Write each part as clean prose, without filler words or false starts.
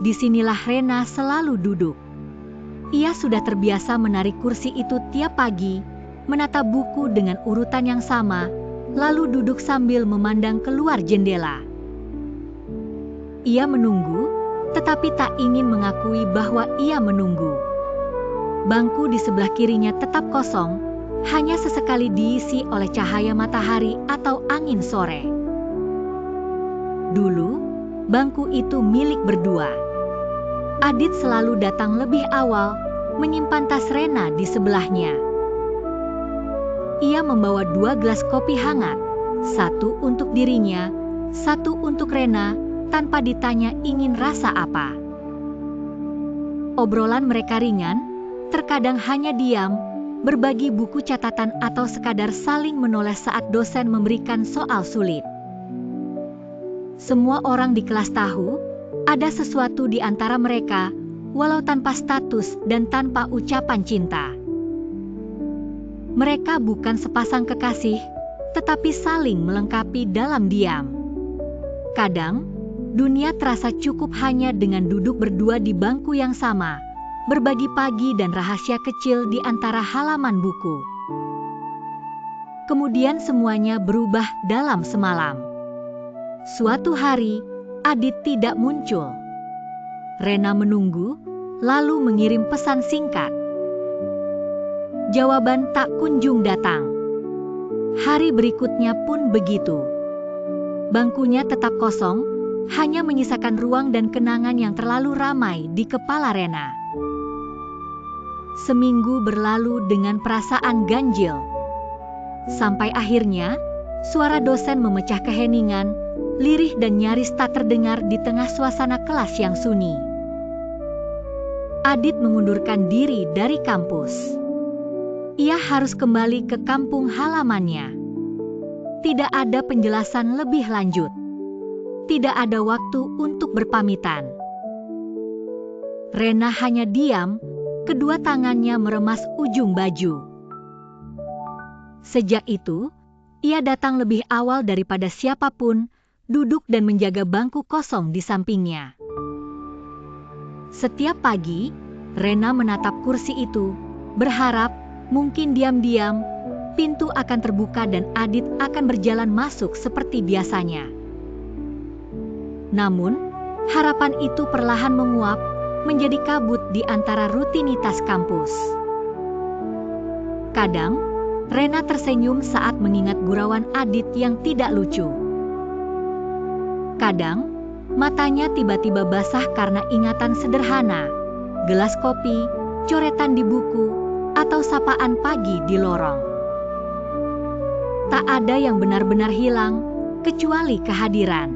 disinilah Rena selalu duduk. Ia sudah terbiasa menarik kursi itu tiap pagi, menatap buku dengan urutan yang sama, lalu duduk sambil memandang keluar jendela. Ia menunggu, tetapi tak ingin mengakui bahwa ia menunggu. Bangku di sebelah kirinya tetap kosong, hanya sesekali diisi oleh cahaya matahari atau angin sore. Dulu, bangku itu milik berdua. Adit selalu datang lebih awal, menyimpan tas Rena di sebelahnya. Ia membawa 2 gelas kopi hangat, satu untuk dirinya, satu untuk Rena, tanpa ditanya ingin rasa apa. Obrolan mereka ringan, terkadang hanya diam, berbagi buku catatan atau sekadar saling menoleh saat dosen memberikan soal sulit. Semua orang di kelas tahu, ada sesuatu di antara mereka, walau tanpa status dan tanpa ucapan cinta. Mereka bukan sepasang kekasih, tetapi saling melengkapi dalam diam. Kadang, dunia terasa cukup hanya dengan duduk berdua di bangku yang sama, berbagi pagi dan rahasia kecil di antara halaman buku. Kemudian semuanya berubah dalam semalam. Suatu hari, Adit tidak muncul. Rena menunggu, lalu mengirim pesan singkat. Jawaban tak kunjung datang. Hari berikutnya pun begitu. Bangkunya tetap kosong, hanya menyisakan ruang dan kenangan yang terlalu ramai di kepala Rena. Seminggu berlalu dengan perasaan ganjil. Sampai akhirnya, suara dosen memecah keheningan, lirih dan nyaris tak terdengar di tengah suasana kelas yang sunyi. Adit mengundurkan diri dari kampus. Ia harus kembali ke kampung halamannya. Tidak ada penjelasan lebih lanjut. Tidak ada waktu untuk berpamitan. Rena hanya diam, kedua tangannya meremas ujung baju. Sejak itu, ia datang lebih awal daripada siapapun, duduk dan menjaga bangku kosong di sampingnya. Setiap pagi, Rena menatap kursi itu, berharap, mungkin diam-diam, pintu akan terbuka dan Adit akan berjalan masuk seperti biasanya. Namun, harapan itu perlahan menguap, menjadi kabut di antara rutinitas kampus. Kadang, Rena tersenyum saat mengingat gurauan Adit yang tidak lucu. Kadang, matanya tiba-tiba basah karena ingatan sederhana, gelas kopi, coretan di buku, atau sapaan pagi di lorong. Tak ada yang benar-benar hilang, kecuali kehadiran.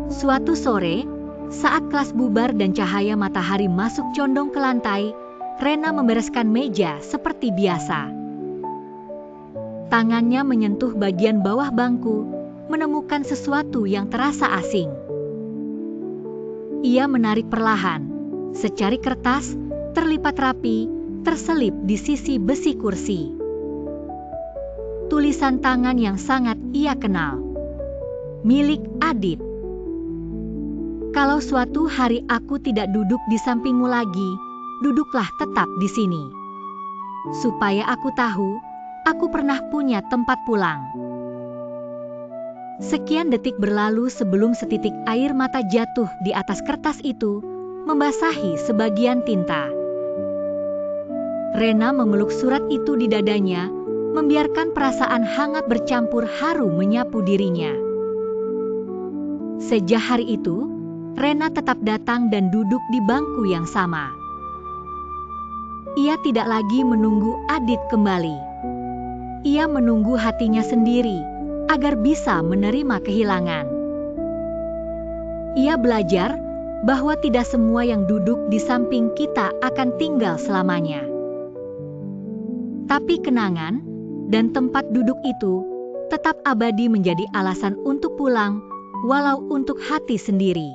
Suatu sore, saat kelas bubar dan cahaya matahari masuk condong ke lantai, Rena membereskan meja seperti biasa. Tangannya menyentuh bagian bawah bangku, menemukan sesuatu yang terasa asing. Ia menarik perlahan, secari kertas, terlipat rapi, terselip di sisi besi kursi. Tulisan tangan yang sangat ia kenal. Milik Adit. Kalau suatu hari aku tidak duduk di sampingmu lagi, duduklah tetap di sini. Supaya aku tahu, aku pernah punya tempat pulang. Sekian detik berlalu sebelum setitik air mata jatuh di atas kertas itu, membasahi sebagian tinta. Rena memeluk surat itu di dadanya, membiarkan perasaan hangat bercampur haru menyapu dirinya. Sejak hari itu, Rena tetap datang dan duduk di bangku yang sama. Ia tidak lagi menunggu Adit kembali. Ia menunggu hatinya sendiri, agar bisa menerima kehilangan. Ia belajar bahwa tidak semua yang duduk di samping kita akan tinggal selamanya. Tapi kenangan dan tempat duduk itu tetap abadi menjadi alasan untuk pulang, walau untuk hati sendiri.